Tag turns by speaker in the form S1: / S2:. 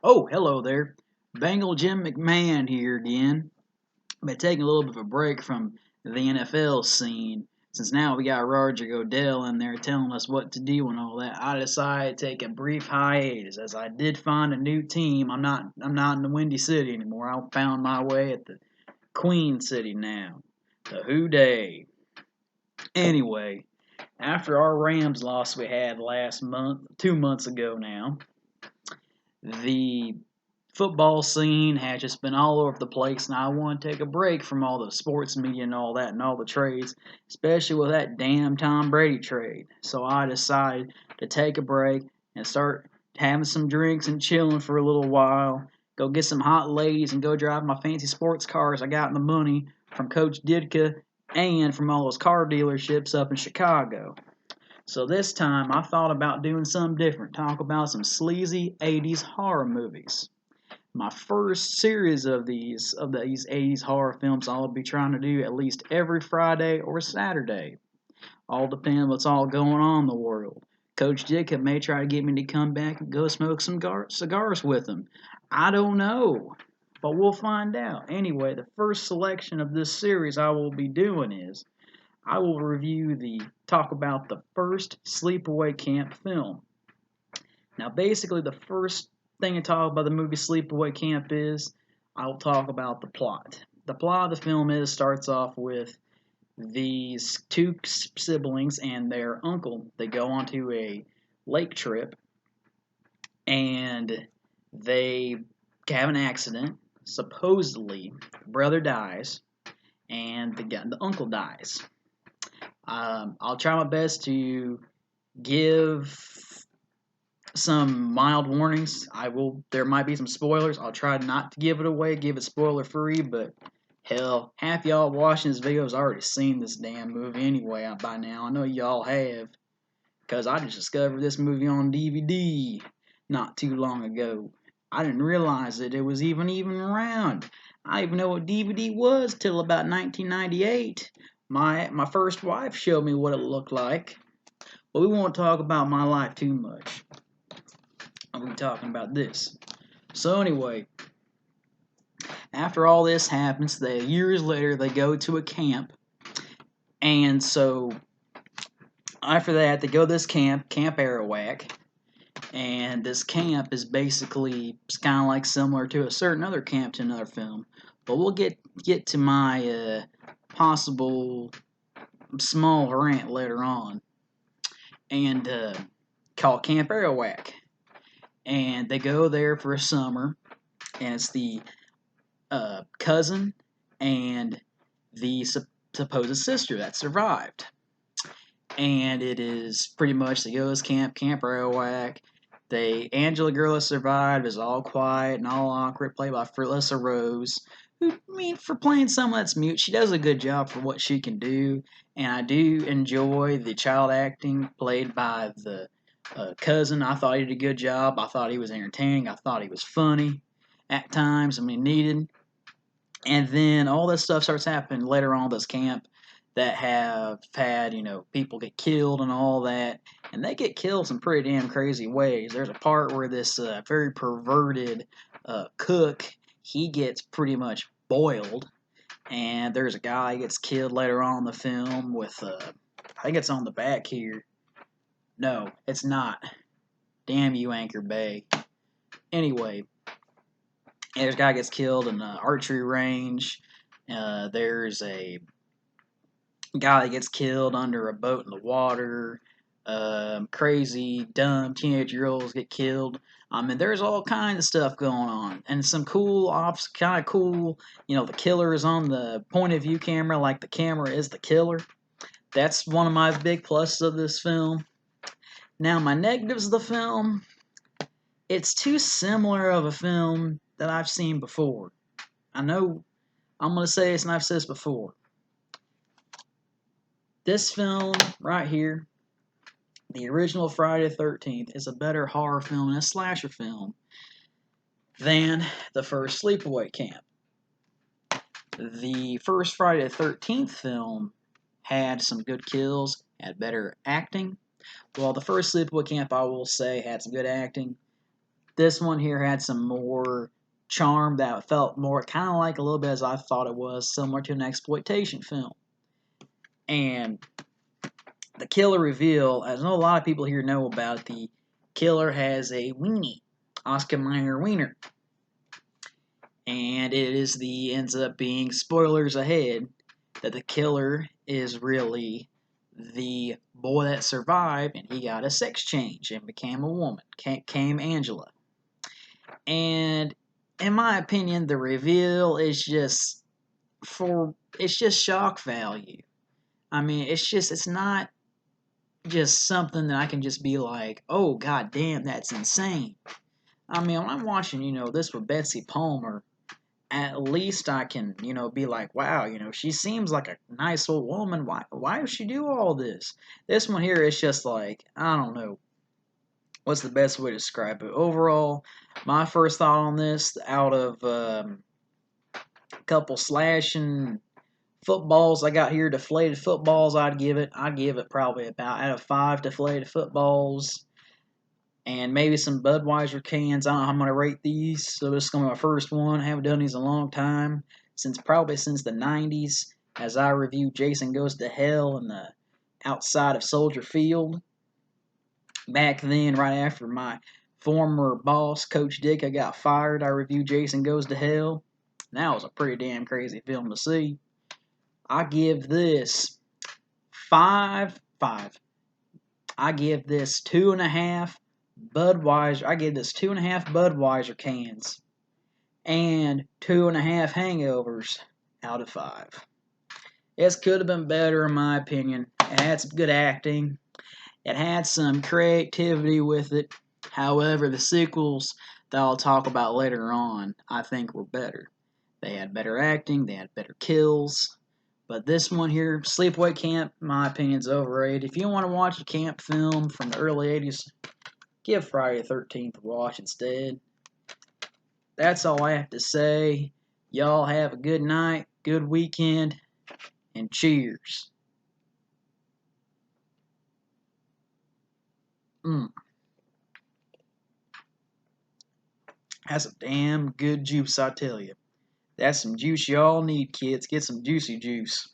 S1: Oh, hello there. Bengal Jim Mcmahon here again. Been taking a little bit of a break from the NFL scene since now we got Roger Goodell in there telling us what to do and all that. I decided to take a brief hiatus as I did find a new team. I'm not in the Windy City anymore. I found my way at the Queen City now. The Who Dey. Anyway, after our Rams loss we had last month, 2 months ago now, the football scene had just been all over the place, and I want to take a break from all the sports media and all that and all the trades, especially with that damn Tom Brady trade. So I decided to take a break and start having some drinks and chilling for a little while. Go get some hot ladies and go drive my fancy sports cars I got in the money from Coach Ditka and from all those car dealerships up in Chicago. So this time I thought about doing something different, talk about some sleazy 80s horror movies. My first series of these 80s horror films I'll be trying to do at least every Friday or Saturday. All depends what's all going on in the world. Coach Jacob may try to get me to come back and go smoke some cigars with him. I don't know, but we'll find out. Anyway, the first selection of this series I will be doing is I will talk about the first Sleepaway Camp film. Now, basically, the first thing to talk about the movie Sleepaway Camp is I'll talk about the plot. The plot of the film starts off with these two siblings and their uncle. They go onto a lake trip and they have an accident. Supposedly, the brother dies and the uncle dies. I'll try my best to give some mild warnings. There might be some spoilers. I'll try not to give it away, give it spoiler free, but hell, half y'all watching this video has already seen this damn movie anyway by now. I know y'all have, because I just discovered this movie on DVD not too long ago. I didn't realize that it was even around. I didn't even know what DVD was till about 1998. My first wife showed me what it looked like. But we won't talk about my life too much. I'll be talking about this. So anyway, after all this happens, years later they go to a camp, and so after that they go to this Camp Arawak, and this camp is basically kind of like similar to a certain other camp to another film. But we'll get to my possible small rant later on, and called Camp Arawak. And they go there for a summer, and it's the cousin and the supposed sister that survived. And it is pretty much they go to this Camp Arawak. Angela girl that survived is all quiet and all awkward, played by Alyssa Rose. Who, I mean, for playing someone that's mute, she does a good job for what she can do. And I do enjoy the child acting played by the cousin. I thought he did a good job. I thought he was entertaining. I thought he was funny at times. I mean, needed. And then all this stuff starts happening later on this camp that have had, people get killed and all that. And they get killed some pretty damn crazy ways. There's a part where this very perverted cook, he gets pretty much boiled. And there's a guy who gets killed later on in the film with, I think it's on the back here. No, it's not. Damn you, Anchor Bay. Anyway, there's a guy gets killed in the archery range. There's a guy that gets killed under a boat in the water. Crazy, dumb teenage girls get killed. I mean, there's all kinds of stuff going on, and some kind of cool. The killer is on the point of view camera, like the camera is the killer. That's one of my big pluses of this film. Now, my negatives of the film, it's too similar of a film that I've seen before. I know I'm going to say this, and I've said this before. This film right here, the original Friday the 13th, is a better horror film and a slasher film than the first Sleepaway Camp. The first Friday the 13th film had some good kills, had better acting. While the first Sleepaway Camp, I will say, had some good acting. This one here had some more charm that felt more kind of like a little bit as I thought it was, similar to an exploitation film. And the killer reveal, as I know a lot of people here know about, the killer has a weenie, Oscar Mayer wiener. And ends up being, spoilers ahead, that the killer is really the boy that survived, and he got a sex change and became a woman, came Angela. And in my opinion, the reveal is just shock value. I mean, it's not just something that I can just be like, oh god damn, that's insane. I mean, when I'm watching, this with Betsy Palmer, at least I can, be like, wow, she seems like a nice old woman. Why does she do all this? This one here is just like, I don't know. What's the best way to describe it? Overall, my first thought on this, out of a couple slashing footballs I got here, deflated footballs, I'd give it probably about out of 5 deflated footballs. And maybe some Budweiser cans. I don't know how I'm going to rate these. So this is going to be my first one. I haven't done these in a long time. Probably since the 90s. As I reviewed Jason Goes to Hell in the outside of Soldier Field. Back then, right after my former boss, Coach Dick, got fired, I reviewed Jason Goes to Hell. That was a pretty damn crazy film to see. I give this 5. I give this 2.5 Budweiser. I give this 2.5 Budweiser cans and 2.5 hangovers out of 5. This could have been better in my opinion. It had some good acting. It had some creativity with it. However, the sequels that I'll talk about later on, I think were better. They had better acting. They had better kills. But this one here, Sleepaway Camp, in my opinion, is overrated. If you want to watch a camp film from the early 80s, give Friday the 13th a watch instead. That's all I have to say. Y'all have a good night, good weekend, and cheers. That's a damn good juice, I tell you. That's some juice y'all need, kids. Get some juicy juice.